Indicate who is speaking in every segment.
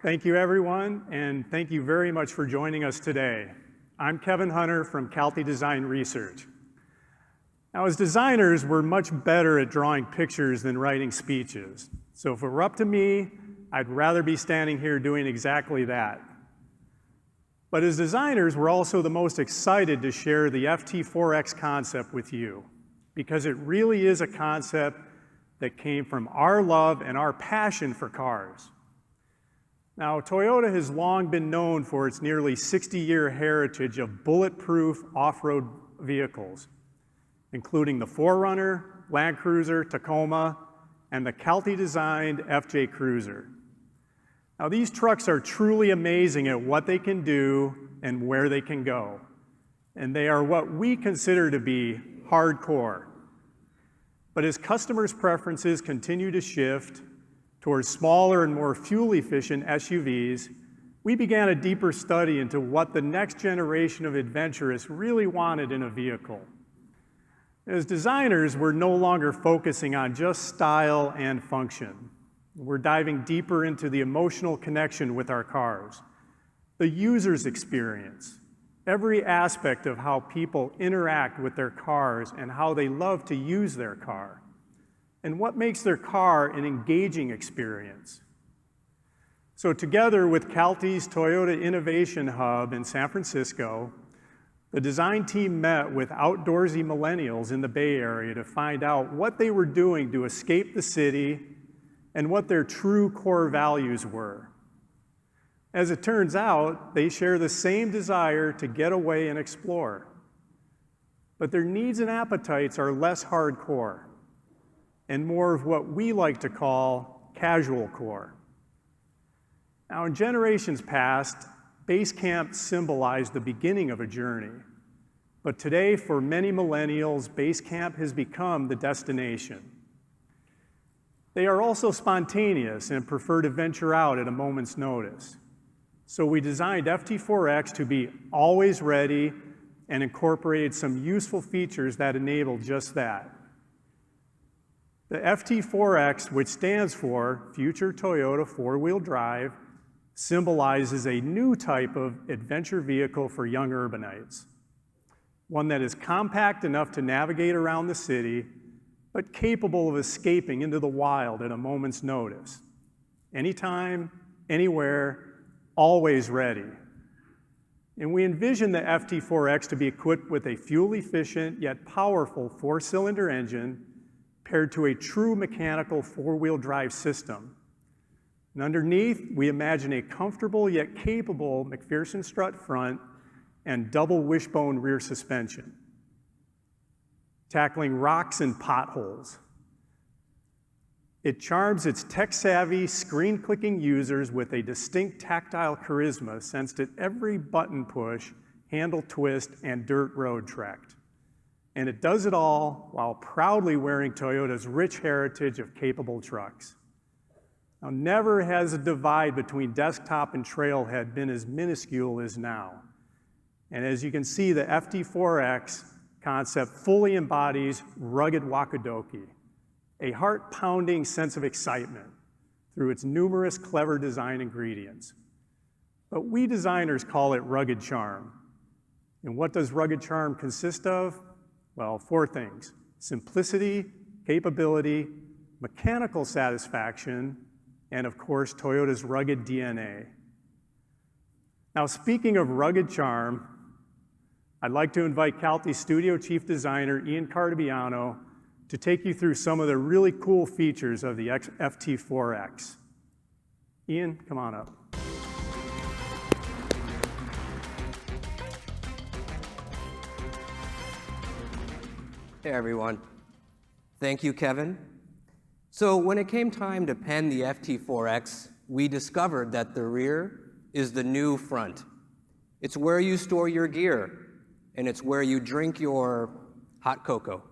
Speaker 1: Thank you, everyone, and thank you very much for joining us today. I'm Kevin Hunter from Calty Design Research. Now, as designers, we're much better at drawing pictures than writing speeches. So if it were up to me, I'd rather be standing here doing exactly that. But as designers, we're also the most excited to share the FT-4X concept with you, because it really is a concept that came from our love and our passion for cars. Now, Toyota has long been known for its nearly 60-year heritage of bulletproof off-road vehicles, including the 4Runner, Land Cruiser, Tacoma, and the Calty-designed FJ Cruiser. Now, these trucks are truly amazing at what they can do and where they can go, and they are what we consider to be hardcore. But as customers' preferences continue to shift towards smaller and more fuel-efficient SUVs, we began a deeper study into what the next generation of adventurists really wanted in a vehicle. As designers, we're no longer focusing on just style and function. We're diving deeper into the emotional connection with our cars, the user's experience, every aspect of how people interact with their cars and how they love to use their car, and what makes their car an engaging experience. So together with Calty's Toyota Innovation Hub in San Francisco, the design team met with outdoorsy millennials in the Bay Area to find out what they were doing to escape the city and what their true core values were. As it turns out, they share the same desire to get away and explore. But their needs and appetites are less hardcore and more of what we like to call casual core. Now, in generations past, base camp symbolized the beginning of a journey. But today, for many millennials, base camp has become the destination. They are also spontaneous and prefer to venture out at a moment's notice. So we designed FT-4X to be always ready and incorporated some useful features that enable just that. The FT-4X, which stands for Future Toyota Four-Wheel Drive, symbolizes a new type of adventure vehicle for young urbanites. One that is compact enough to navigate around the city, but capable of escaping into the wild at a moment's notice. Anytime, anywhere, always ready. And we envision the FT-4X to be equipped with a fuel-efficient yet powerful four-cylinder engine paired to a true mechanical four-wheel drive system. And underneath, we imagine a comfortable yet capable McPherson strut front and double wishbone rear suspension, tackling rocks and potholes. It charms its tech-savvy, screen-clicking users with a distinct tactile charisma sensed at every button push, handle twist, and dirt road trekked. And it does it all while proudly wearing Toyota's rich heritage of capable trucks. Now, never has a divide between desktop and trailhead been as minuscule as now. And as you can see, the FT-4X concept fully embodies rugged wakadoki, a heart-pounding sense of excitement through its numerous clever design ingredients. But we designers call it rugged charm. And what does rugged charm consist of? Well, four things: simplicity, capability, mechanical satisfaction, and of course, Toyota's rugged DNA. Now, speaking of rugged charm, I'd like to invite Calty Studio Chief Designer Ian Cartabiano to take you through some of the really cool features of the FT-4X. Ian, come on up.
Speaker 2: Hey everyone. Thank you, Kevin. So when it came time to pen the FT-4X, we discovered that the rear is the new front. It's where you store your gear, and it's where you drink your hot cocoa,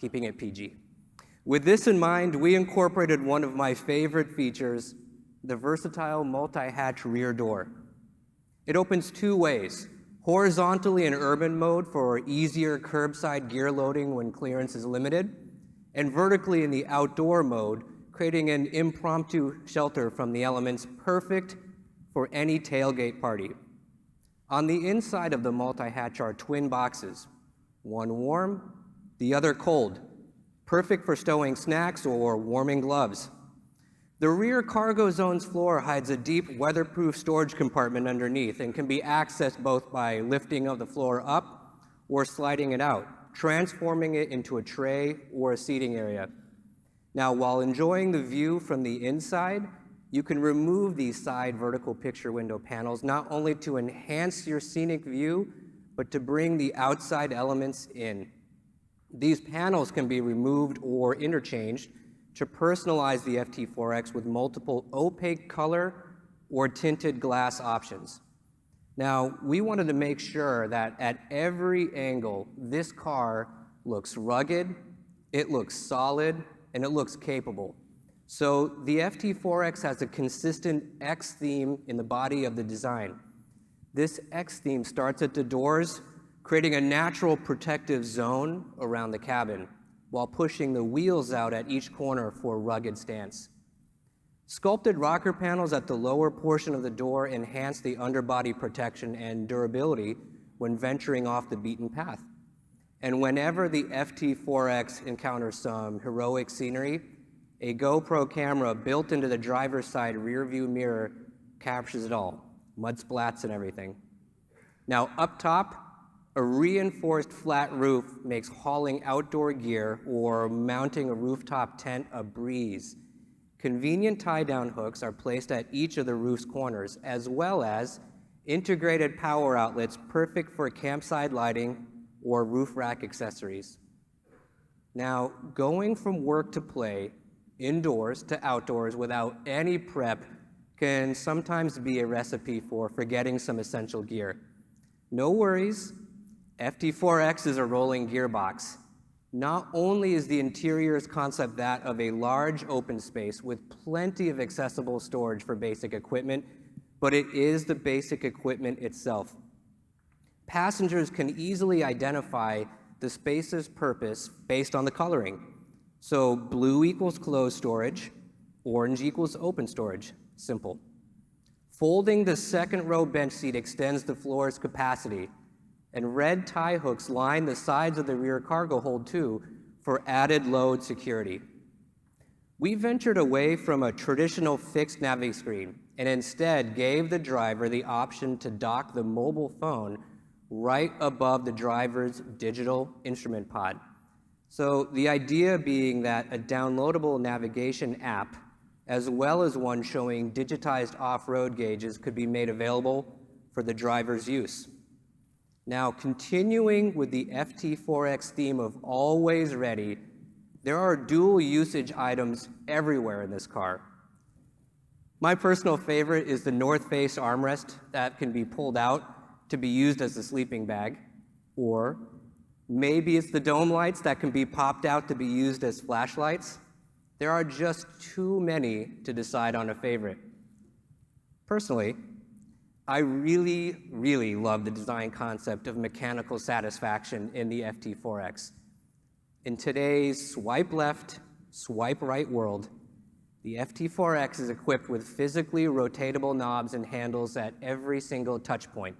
Speaker 2: keeping it PG. With this in mind, we incorporated one of my favorite features, the versatile multi-hatch rear door. It opens two ways: horizontally in urban mode for easier curbside gear loading when clearance is limited, and vertically in the outdoor mode, creating an impromptu shelter from the elements perfect for any tailgate party. On the inside of the multi-hatch are twin boxes, one warm, the other cold, perfect for stowing snacks or warming gloves. The rear cargo zone's floor hides a deep weatherproof storage compartment underneath and can be accessed both by lifting of the floor up or sliding it out, transforming it into a tray or a seating area. Now, while enjoying the view from the inside, you can remove these side vertical picture window panels not only to enhance your scenic view, but to bring the outside elements in. These panels can be removed or interchanged to personalize the FT-4X with multiple opaque color or tinted glass options. Now, we wanted to make sure that at every angle, this car looks rugged, it looks solid, and it looks capable. So the FT-4X has a consistent X theme in the body of the design. This X theme starts at the doors, creating a natural protective zone around the cabin, while pushing the wheels out at each corner for a rugged stance. Sculpted rocker panels at the lower portion of the door enhance the underbody protection and durability when venturing off the beaten path. And whenever the FT-4X encounters some heroic scenery, a GoPro camera built into the driver's side rear view mirror captures it all, mud splats and everything. Now up top, a reinforced flat roof makes hauling outdoor gear or mounting a rooftop tent a breeze. Convenient tie-down hooks are placed at each of the roof's corners, as well as integrated power outlets perfect for campsite lighting or roof rack accessories. Now, going from work to play, indoors to outdoors without any prep can sometimes be a recipe for forgetting some essential gear. No worries, FT-4X is a rolling gearbox. Not only is the interior's concept that of a large open space with plenty of accessible storage for basic equipment, but it is the basic equipment itself. Passengers can easily identify the space's purpose based on the coloring. So blue equals closed storage, orange equals open storage, simple. Folding the second row bench seat extends the floor's capacity, and red tie hooks line the sides of the rear cargo hold too for added load security. We ventured away from a traditional fixed navigation screen and instead gave the driver the option to dock the mobile phone right above the driver's digital instrument pod. So the idea being that a downloadable navigation app, as well as one showing digitized off-road gauges, could be made available for the driver's use. Now, continuing with the FT-4X theme of always ready, there are dual usage items everywhere in this car. My personal favorite is the North Face armrest that can be pulled out to be used as a sleeping bag, or maybe it's the dome lights that can be popped out to be used as flashlights. There are just too many to decide on a favorite. Personally, I really love the design concept of mechanical satisfaction in the FT-4X. In today's swipe left, swipe right world, the FT-4X is equipped with physically rotatable knobs and handles at every single touch point.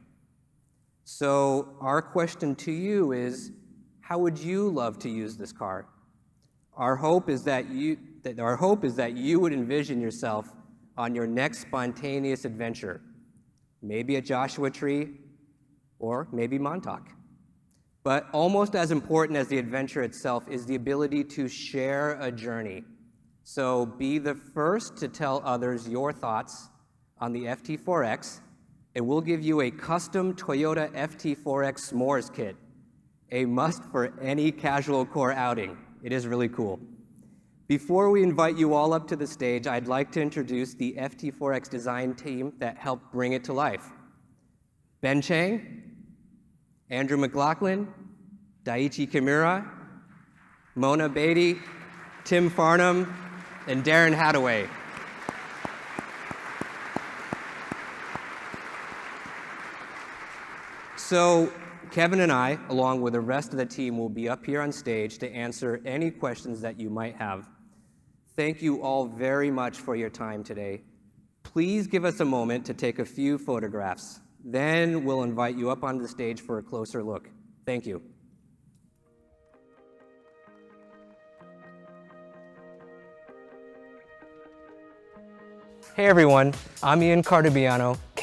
Speaker 2: So our question to you is, how would you love to use this car? Our hope is that you would envision yourself on your next spontaneous adventure. Maybe a Joshua Tree, or maybe Montauk. But almost as important as the adventure itself is the ability to share a journey. So be the first to tell others your thoughts on the FT-4X, and we'll give you a custom Toyota FT-4X s'mores kit, a must for any casual core outing. It is really cool. Before we invite you all up to the stage, I'd like to introduce the FT-4X design team that helped bring it to life. Ben Chang, Andrew McLaughlin, Daiichi Kimura, Mona Beatty, Tim Farnham, and Darren Hadaway. So Kevin and I, along with the rest of the team, will be up here on stage to answer any questions that you might have. Thank you all very much for your time today. Please give us a moment to take a few photographs. Then we'll invite you up onto the stage for a closer look. Thank you. Hey everyone, I'm Ian Cartabiano,